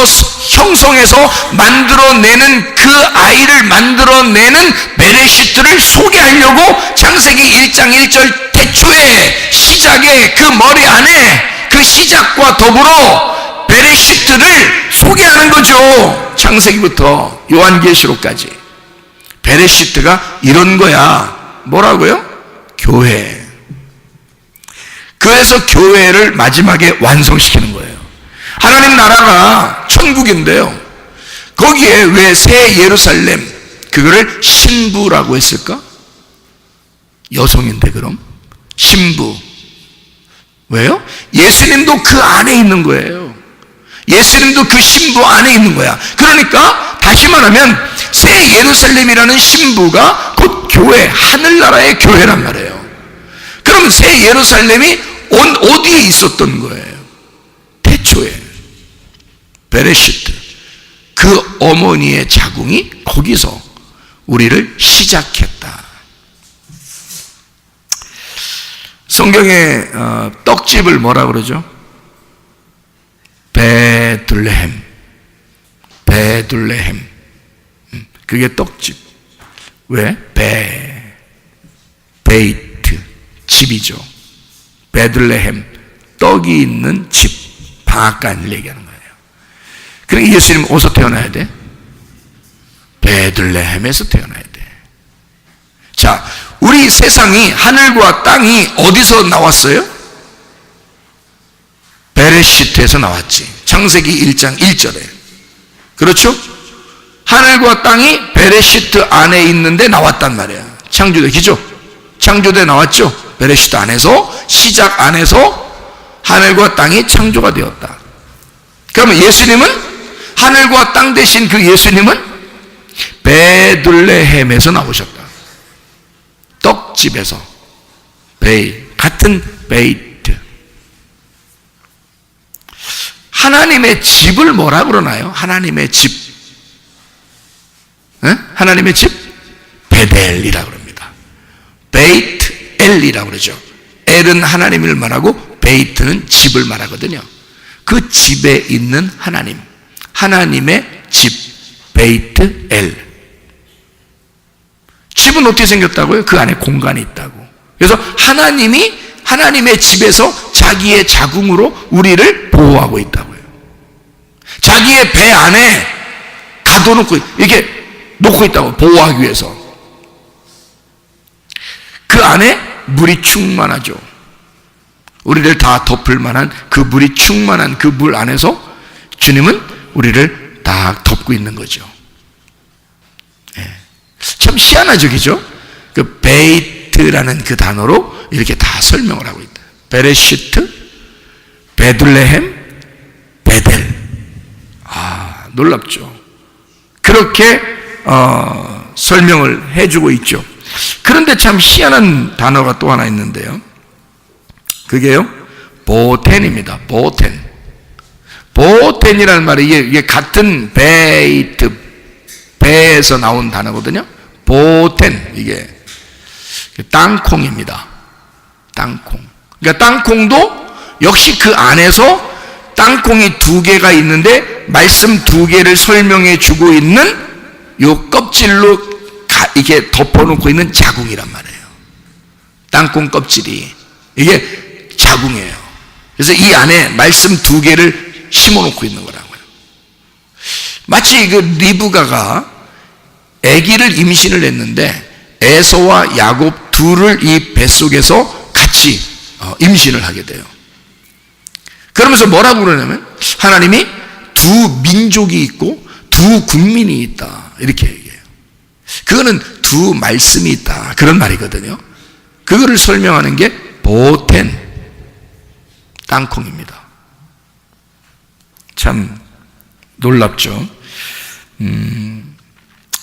형성해서 만들어내는, 그 아이를 만들어내는 베레시트를 소개하려고 창세기 1장 1절 태초에 시작의 그 머리 안에 그 시작과 더불어 베레시트를 소개하는 거죠. 창세기부터 요한계시록까지 베레시트가 이런 거야. 뭐라고요? 교회. 그래서 교회를 마지막에 완성시키는 거예요. 하나님 나라가 천국인데요, 거기에 왜 새 예루살렘, 그거를 신부라고 했을까? 여성인데 그럼 신부. 왜요? 예수님도 그 안에 있는 거예요. 예수님도 그 신부 안에 있는 거야. 그러니까 다시 말하면 새 예루살렘이라는 신부가 곧 교회, 하늘나라의 교회란 말이에요. 그럼 새 예루살렘이 어디에 있었던 거예요? 태초에 베레시트, 그 어머니의 자궁이 거기서 우리를 시작했다. 성경에 떡집을 뭐라 그러죠? 베들레헴. 베들레헴. 그게 떡집. 왜? 베이트, 집이죠. 베들레헴, 떡이 있는 집, 방앗간을 얘기하는 거예요. 그러니까 예수님 어디서 태어나야 돼? 베들레헴에서 태어나야 돼. 자, 우리 세상이, 하늘과 땅이 어디서 나왔어요? 베레시트에서 나왔지. 창세기 1장 1절에. 그렇죠? 하늘과 땅이 베레시트 안에 있는데 나왔단 말이야. 창조대, 그죠? 창조대 나왔죠? 베레시트 안에서, 시작 안에서 하늘과 땅이 창조가 되었다. 그러면 예수님은, 하늘과 땅 대신 그 예수님은 베들레헴에서 나오셨다. 떡집에서. 같은 베이트. 하나님의 집을 뭐라 그러나요? 하나님의 집. 하나님의 집? 베델이라고 그럽니다. 베이트 엘이라고 그러죠. 엘은 하나님을 말하고 베이트는 집을 말하거든요. 그 집에 있는 하나님, 하나님의 집, 베이트 엘. 집은 어떻게 생겼다고요? 그 안에 공간이 있다고. 그래서 하나님이 하나님의 집에서 자기의 자궁으로 우리를 보호하고 있다고요. 자기의 배 안에 가둬놓고 이렇게 놓고 있다고, 보호하기 위해서. 그 안에 물이 충만하죠. 우리를 다 덮을 만한 그 물이 충만한 그 물 안에서 주님은 우리를 다 덮고 있는 거죠. 참 희한하죠, 그죠? 그 베이트라는 그 단어로 이렇게 다 설명을 하고 있다. 베레시트, 베들레헴, 베델. 놀랍죠. 그렇게 설명을 해주고 있죠. 그런데 참 희한한 단어가 또 하나 있는데요. 그게요, 보텐입니다. 보텐. 보텐이라는 말이 이게 같은 베이트, 배에서 나온 단어거든요. 보텐, 이게 땅콩입니다. 땅콩. 그러니까 땅콩도 역시 그 안에서 땅콩이 두 개가 있는데 말씀 두 개를 설명해 주고 있는 요 껍질로 이게 덮어놓고 있는 자궁이란 말이에요. 땅콩 껍질이 이게 자궁이에요. 그래서 이 안에 말씀 두 개를 심어놓고 있는 거라고요. 마치 그 리브가가 아기를 임신을 했는데 에서와 야곱 둘을 이 뱃속에서 같이 임신을 하게 돼요. 그러면서 뭐라고 그러냐면 하나님이 두 민족이 있고 두 국민이 있다, 이렇게 얘기해요. 그거는 두 말씀이 있다, 그런 말이거든요. 그거를 설명하는 게 보텐, 땅콩입니다. 참 놀랍죠.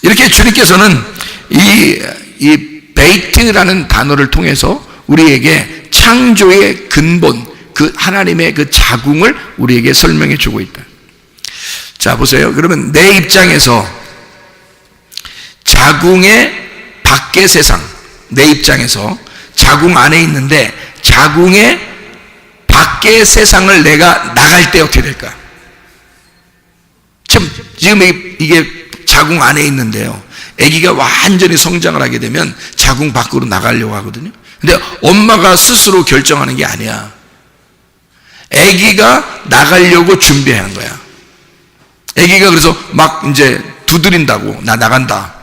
이렇게 주님께서는 이 베이트라는 단어를 통해서 우리에게 창조의 근본, 그 하나님의 그 자궁을 우리에게 설명해 주고 있다. 자, 보세요. 그러면 내 입장에서 자궁의 밖의 세상, 내 입장에서 자궁 안에 있는데 자궁의 밖의 세상을 내가 나갈 때 어떻게 될까? 지금 이게 자궁 안에 있는데요, 아기가 완전히 성장을 하게 되면 자궁 밖으로 나가려고 하거든요. 근데 엄마가 스스로 결정하는 게 아니야. 아기가 나가려고 준비한 거야. 아기가 그래서 막 이제 두드린다고, 나 나간다.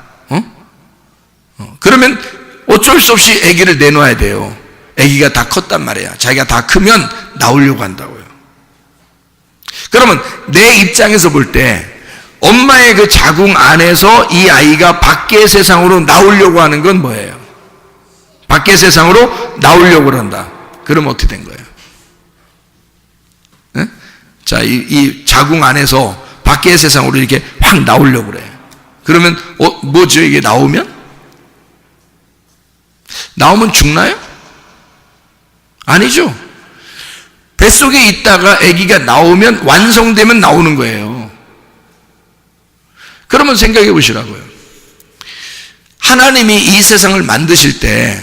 그러면 어쩔 수 없이 아기를 내놔야 돼요. 아기가 다 컸단 말이야. 자기가 다 크면 나오려고 한다고요. 그러면 내 입장에서 볼 때 엄마의 그 자궁 안에서 이 아이가 밖의 세상으로 나오려고 하는 건 뭐예요? 밖의 세상으로 나오려고 한다. 그럼 어떻게 된 거예요? 네? 자, 이 자궁 안에서 밖의 세상으로 이렇게 확 나오려고 그래. 그러면 뭐죠? 이게 나오면 죽나요? 아니죠. 뱃속에 있다가 아기가 나오면, 완성되면 나오는 거예요. 그러면 생각해 보시라고요. 하나님이 이 세상을 만드실 때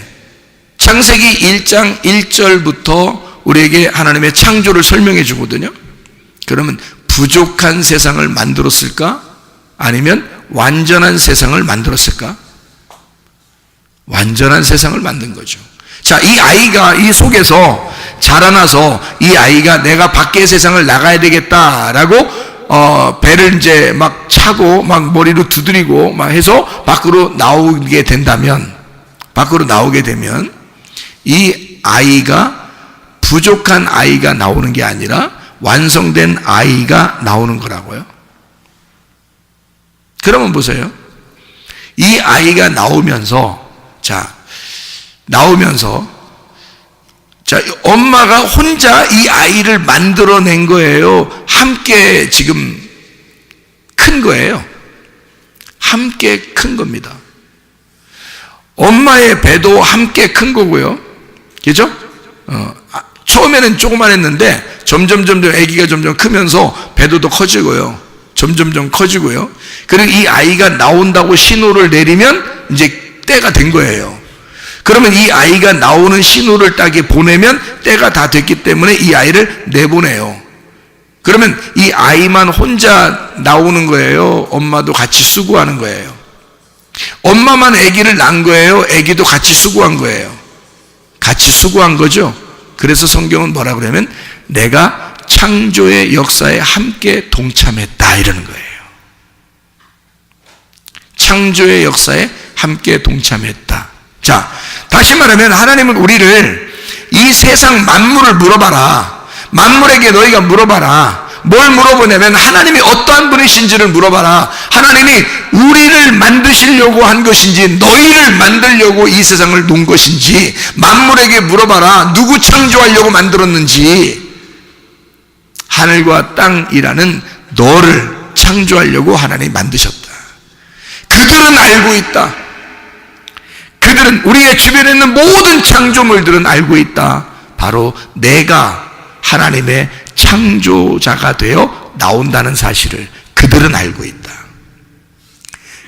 창세기 1장 1절부터 우리에게 하나님의 창조를 설명해 주거든요. 그러면 부족한 세상을 만들었을까? 아니면 완전한 세상을 만들었을까? 완전한 세상을 만든 거죠. 자, 이 아이가 이 속에서 자라나서 이 아이가 내가 밖의 세상을 나가야 되겠다라고 배를 이제 막 차고 막 머리로 두드리고 막 해서 밖으로 나오게 된다면, 밖으로 나오게 되면 이 아이가 부족한 아이가 나오는 게 아니라 완성된 아이가 나오는 거라고요. 그러면 보세요. 이 아이가 나오면서 엄마가 혼자 이 아이를 만들어낸 거예요? 함께 지금 큰 거예요? 함께 큰 겁니다. 엄마의 배도 함께 큰 거고요. 그죠? 처음에는 조그만했는데 점점 아기가 점점 크면서 배도 더 커지고요. 점점 커지고요. 그리고 이 아이가 나온다고 신호를 내리면 이제 때가 된 거예요. 그러면 이 아이가 나오는 신호를 딱히 보내면 때가 다 됐기 때문에 이 아이를 내보내요. 그러면 이 아이만 혼자 나오는 거예요? 엄마도 같이 수고하는 거예요? 엄마만 아기를 낳은 거예요? 아기도 같이 수고한 거예요? 같이 수고한 거죠. 그래서 성경은 뭐라 그러면 내가 창조의 역사에 함께 동참했다 이러는 거예요. 창조의 역사에 함께 동참했다. 자, 다시 말하면 하나님은 우리를 이 세상 만물을 물어봐라. 만물에게 너희가 물어봐라. 뭘 물어보냐면 하나님이 어떠한 분이신지를 물어봐라. 하나님이 우리를 만드시려고 한 것인지 너희를 만들려고 이 세상을 놓은 것인지 만물에게 물어봐라. 누구 창조하려고 만들었는지. 하늘과 땅이라는 너를 창조하려고 하나님이 만드셨다. 그들은 알고 있다. 그들은 우리의 주변에 있는 모든 창조물들은 알고 있다. 바로 내가 하나님의 창조자가 되어 나온다는 사실을 그들은 알고 있다.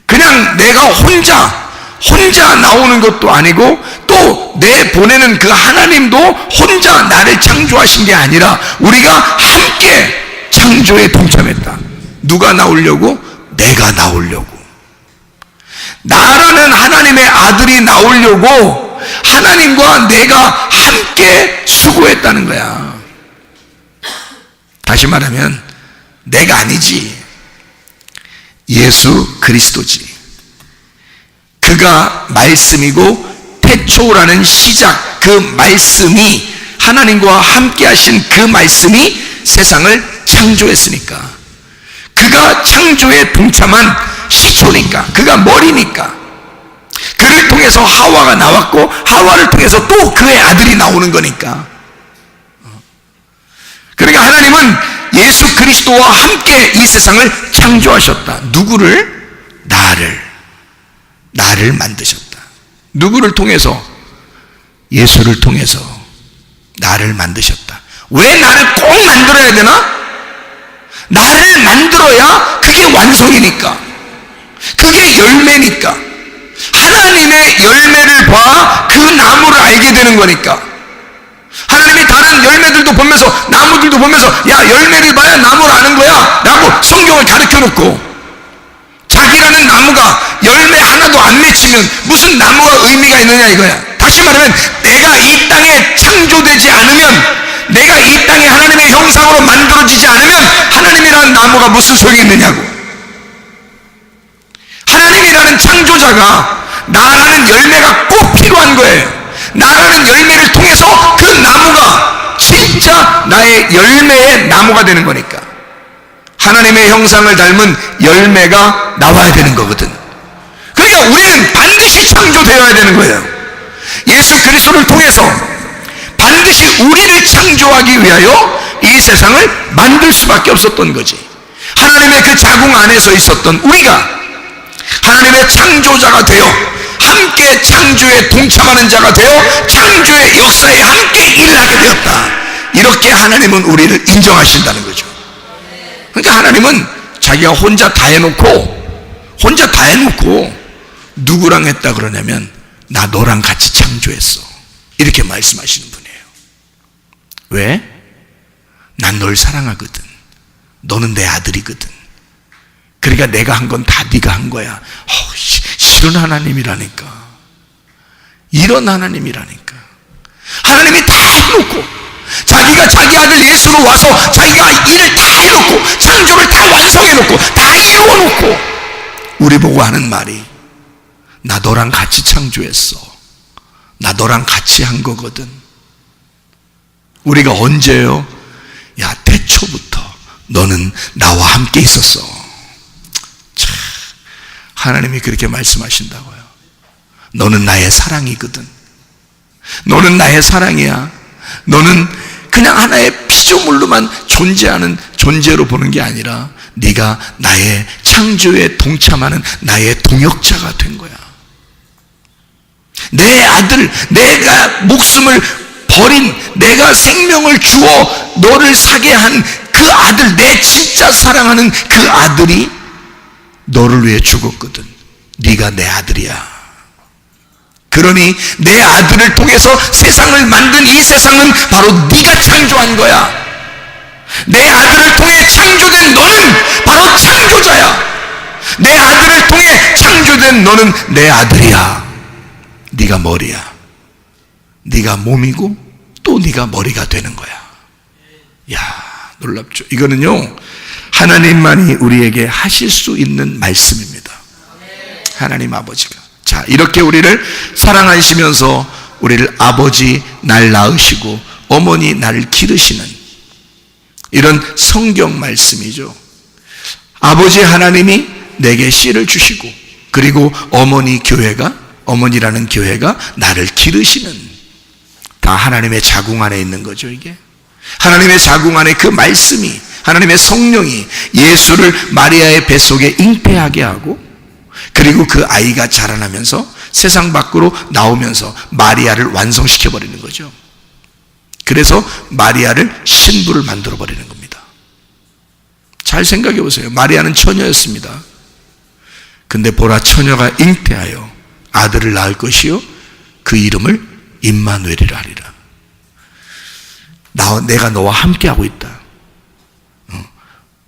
그냥 내가 혼자 나오는 것도 아니고 또 내 보내는 그 하나님도 혼자 나를 창조하신 게 아니라 우리가 함께 창조에 동참했다. 누가 나오려고? 내가 나오려고. 나라는 하나님의 아들이 나오려고 하나님과 내가 함께 수고했다는 거야. 다시 말하면 내가 아니지. 예수 그리스도지. 그가 말씀이고 태초라는 시작, 그 말씀이 하나님과 함께 하신 그 말씀이 세상을 창조했으니까 그가 창조에 동참한 시초니까 그가 머리니까 그를 통해서 하와가 나왔고 하와를 통해서 또 그의 아들이 나오는 거니까. 그러니까 하나님은 예수 그리스도와 함께 이 세상을 창조하셨다. 누구를? 나를 만드셨다. 누구를 통해서? 예수를 통해서 나를 만드셨다. 왜 나를 꼭 만들어야 되나? 나를 만들어야 그게 완성이니까, 그게 열매니까. 하나님의 열매를 봐 그 나무를 알게 되는 거니까. 하나님이 다른 열매들도 보면서, 나무들도 보면서 야, 열매를 봐야 나무를 아는 거야 라고 성경을 가르쳐 놓고, 자기라는 나무가 열매 하나도 안 맺히면 무슨 나무가 의미가 있느냐 이거야. 다시 말하면 내가 이 땅에 창조되지 않으면, 내가 이 땅에 하나님의 형상으로 만들어지지 않으면 하나님이라는 나무가 무슨 소용이 있느냐고. 하나님이라는 창조자가 나라는 열매가 꼭 필요한 거예요. 나라는 열매를 통해서 그 나무가 진짜 나의 열매의 나무가 되는 거니까. 하나님의 형상을 닮은 열매가 나와야 되는 거거든. 그러니까 우리는 반드시 창조되어야 되는 거예요. 예수 그리스도를 통해서 반드시 우리를 창조하기 위하여 이 세상을 만들 수밖에 없었던 거지. 하나님의 그 자궁 안에서 있었던 우리가 하나님의 창조자가 되어 함께 창조에 동참하는 자가 되어 창조의 역사에 함께 일을 하게 되었다. 이렇게 하나님은 우리를 인정하신다는 거죠. 그러니까 하나님은 자기가 혼자 다 해놓고 누구랑 했다 그러냐면 나 너랑 같이 창조했어 이렇게 말씀하시는 분이에요. 왜? 난 널 사랑하거든. 너는 내 아들이거든. 그러니까 내가 한 건 다 네가 한 거야. 싫은 하나님이라니까. 이런 하나님이라니까. 하나님이 다 해놓고, 자기가 자기 아들 예수로 와서 자기가 일을 다 해놓고, 창조를 다 완성해놓고, 다 이루어놓고 우리 보고 하는 말이 나 너랑 같이 창조했어. 나 너랑 같이 한 거거든. 우리가 언제요? 야, 태초부터 너는 나와 함께 있었어. 참, 하나님이 그렇게 말씀하신다고요. 너는 나의 사랑이거든. 너는 나의 사랑이야. 너는 그냥 하나의 피조물로만 존재하는 존재로 보는 게 아니라 네가 나의 창조에 동참하는 나의 동역자가 된 거야. 내 아들, 내가 목숨을 버린, 내가 생명을 주어 너를 사게 한 그 아들, 내 진짜 사랑하는 그 아들이 너를 위해 죽었거든. 네가 내 아들이야. 그러니 내 아들을 통해서 세상을 만든 이 세상은 바로 네가 창조한 거야. 내 아들을 통해 창조된 너는 바로 창조자야. 내 아들을 통해 창조된 너는 내 아들이야. 네가 머리야. 네가 몸이고 또 네가 머리가 되는 거야. 야, 놀랍죠. 이거는요, 하나님만이 우리에게 하실 수 있는 말씀입니다. 하나님 아버지가. 자, 이렇게 우리를 사랑하시면서 우리를 아버지 날 낳으시고 어머니 나를 기르시는 이런 성경 말씀이죠. 아버지 하나님이 내게 씨를 주시고, 그리고 어머니라는 교회가 나를 기르시는, 다 하나님의 자궁 안에 있는 거죠. 이게 하나님의 자궁 안에 그 말씀이, 하나님의 성령이 예수를 마리아의 뱃속에 잉태하게 하고, 그리고 그 아이가 자라나면서 세상 밖으로 나오면서 마리아를 완성시켜 버리는 거죠. 그래서 마리아를 신부를 만들어 버리는 겁니다. 잘 생각해 보세요. 마리아는 처녀였습니다. 근데 보라, 처녀가 잉태하여 아들을 낳을 것이요 그 이름을 임마누엘이라 하리라. 내가 너와 함께하고 있다.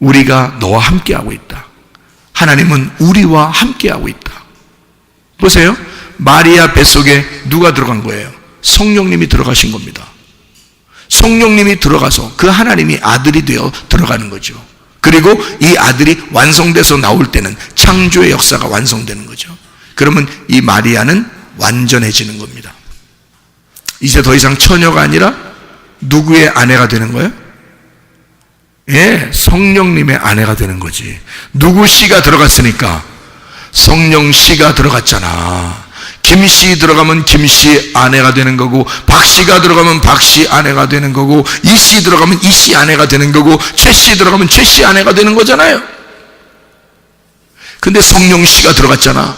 우리가 너와 함께하고 있다. 하나님은 우리와 함께하고 있다. 보세요. 마리아 뱃속에 누가 들어간 거예요? 성령님이 들어가신 겁니다. 성령님이 들어가서 그 하나님이 아들이 되어 들어가는 거죠. 그리고 이 아들이 완성돼서 나올 때는 창조의 역사가 완성되는 거죠. 그러면 이 마리아는 완전해지는 겁니다. 이제 더 이상 처녀가 아니라 누구의 아내가 되는 거예요? 예, 성령님의 아내가 되는 거지. 누구 씨가 들어갔으니까? 성령 씨가 들어갔잖아. 김 씨 들어가면 김 씨 아내가 되는 거고, 박 씨가 들어가면 박 씨 아내가 되는 거고, 이 씨 들어가면 이 씨 아내가 되는 거고, 최 씨 들어가면 최 씨 아내가 되는 거잖아요. 근데 성령 씨가 들어갔잖아.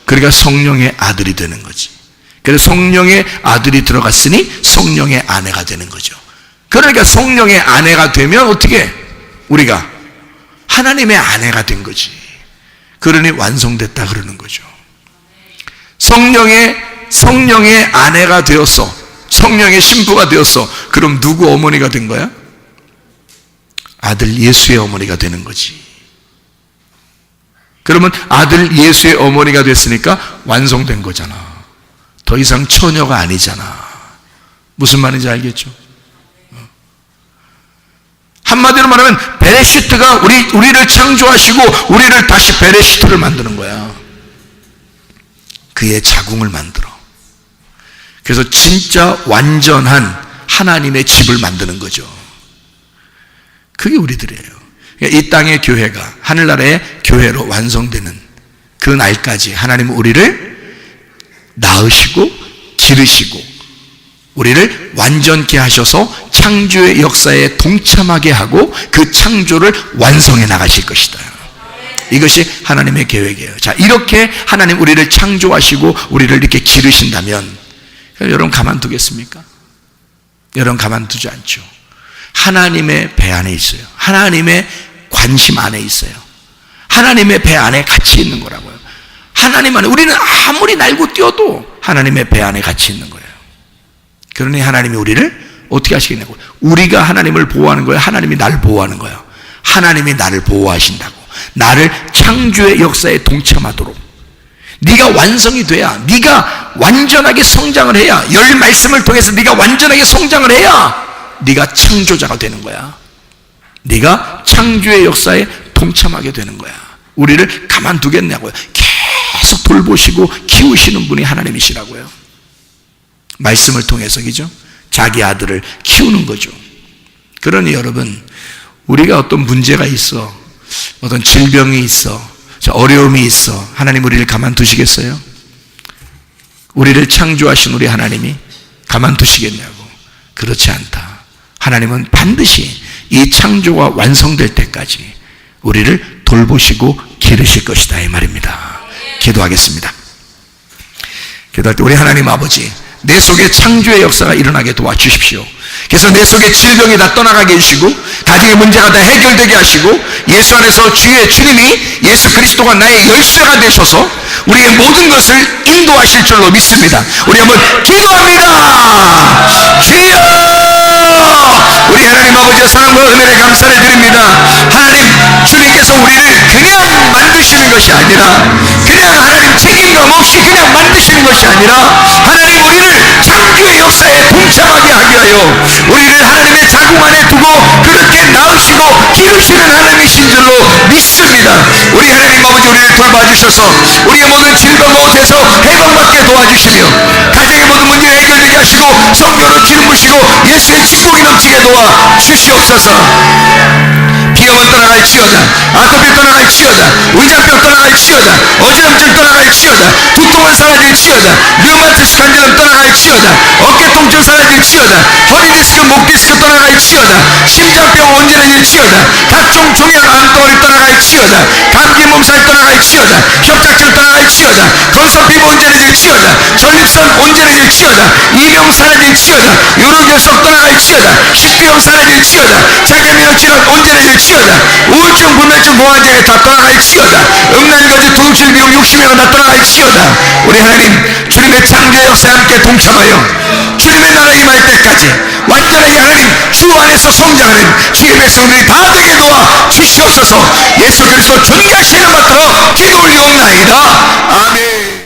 그러니까 성령의 아들이 되는 거지. 그래서 성령의 아들이 들어갔으니 성령의 아내가 되는 거죠. 그러니까 성령의 아내가 되면 어떻게? 우리가 하나님의 아내가 된 거지. 그러니 완성됐다 그러는 거죠. 성령의 아내가 되었어. 성령의 신부가 되었어. 그럼 누구 어머니가 된 거야? 아들 예수의 어머니가 되는 거지. 그러면 아들 예수의 어머니가 됐으니까 완성된 거잖아. 더 이상 처녀가 아니잖아. 무슨 말인지 알겠죠? 한마디로 말하면 베레시트가 우리를 창조하시고 우리를 다시 베레시트를 만드는 거야. 그의 자궁을 만들어. 그래서 진짜 완전한 하나님의 집을 만드는 거죠. 그게 우리들이에요. 그러니까 이 땅의 교회가 하늘나라의 교회로 완성되는 그 날까지 하나님은 우리를 낳으시고 기르시고 우리를 완전케 하셔서 창조의 역사에 동참하게 하고 그 창조를 완성해 나가실 것이다. 이것이 하나님의 계획이에요. 자, 이렇게 하나님 우리를 창조하시고 우리를 이렇게 기르신다면 여러분 가만두겠습니까? 여러분 가만두지 않죠. 하나님의 배 안에 있어요. 하나님의 관심 안에 있어요. 하나님의 배 안에 같이 있는 거라고요. 하나님 안에 우리는 아무리 날고 뛰어도 하나님의 배 안에 같이 있는 거예요. 그러니 하나님이 우리를 어떻게 하시겠냐고. 우리가 하나님을 보호하는 거예요? 하나님이 나를 보호하는 거예요? 하나님이 나를 보호하신다고. 나를 창조의 역사에 동참하도록. 네가 완성이 돼야, 네가 완전하게 성장을 해야, 열 말씀을 통해서 네가 완전하게 성장을 해야 네가 창조자가 되는 거야. 네가 창조의 역사에 동참하게 되는 거야. 우리를 가만두겠냐고요. 계속 돌보시고 키우시는 분이 하나님이시라고요. 말씀을 통해서, 그죠? 자기 아들을 키우는 거죠. 그러니 여러분, 우리가 어떤 문제가 있어, 어떤 질병이 있어, 어려움이 있어, 하나님 우리를 가만두시겠어요? 우리를 창조하신 우리 하나님이 가만두시겠냐고. 그렇지 않다. 하나님은 반드시 이 창조가 완성될 때까지 우리를 돌보시고 기르실 것이다, 이 말입니다. 기도하겠습니다. 기도할 때 우리 하나님 아버지, 내 속에 창조의 역사가 일어나게 도와주십시오. 그래서 내 속에 질병이 다 떠나가게 해주시고 가정의 문제가 다 해결되게 하시고 예수 안에서 주님이 예수 그리스도가 나의 열쇠가 되셔서 우리의 모든 것을 인도하실 줄로 믿습니다. 우리 한번 기도합니다. 주여, 우리 하나님 아버지의 사랑과 은혜를 감사를 드립니다. 하나님, 주님께서 우리를 그냥 만드시는 것이 아니라, 그냥 하나님 책임감 없이 그냥 만드시는 것이 아니라, 하나님 우리를 창조의 역사에 동참하게 하게 하여 우리를 하나님의 자궁 안에 두고 그렇게 낳으시고 기르시는 하나님이신 줄로 믿습니다. 우리 하나님 아버지, 우리를 돌봐주셔서 우리의 모든 질병 가운데서 해방받게 도와주시며 가정의 모든 문제를 해결되게 하시고 성령으로 기름 부시고 예수의 축복이 넘치게 도와주시옵소서. 비염은 떠나갈지어다, 아토피 떠나갈지어다, 위장병 떠나갈지어다, 어지럼증 떠나갈지어다, 두통은 사라질지어다, 류마티스 관절은 떠나갈지어다, 어깨 통증 사라질지어다, 허리 디스크, 목 디스크 떠나갈지어다, 심장병 온전해질지어다, 각종 종양 암덩어리 떠나갈지어다, 감기 몸살 떠나갈지어다, 협착증 떠나갈지어다, 건선 피부 온전해질지어다, 전립선 온전해질지어다, 이병 사라질지어다, 요로결석 떠나갈지어다, 식비염 사라질지어다, 장애민호 질환 온전해질지어다, 우울증, 불면증, 공황장애 다 떠나갈지어다, 음란거지, 도둑질, 미용, 욕심이가 다 떠나갈지어다. 우리 하나님, 주님의 창조의 역사에 함께 동참하여 주님의 나라 임할 때까지 완전하게 하나님 주 안에서 성장하는 주의 백성들이 다 되게 도와 주시옵소서. 예수 그리스도 존귀하신 이름 받들어 기도 올리옵나이다. 아멘.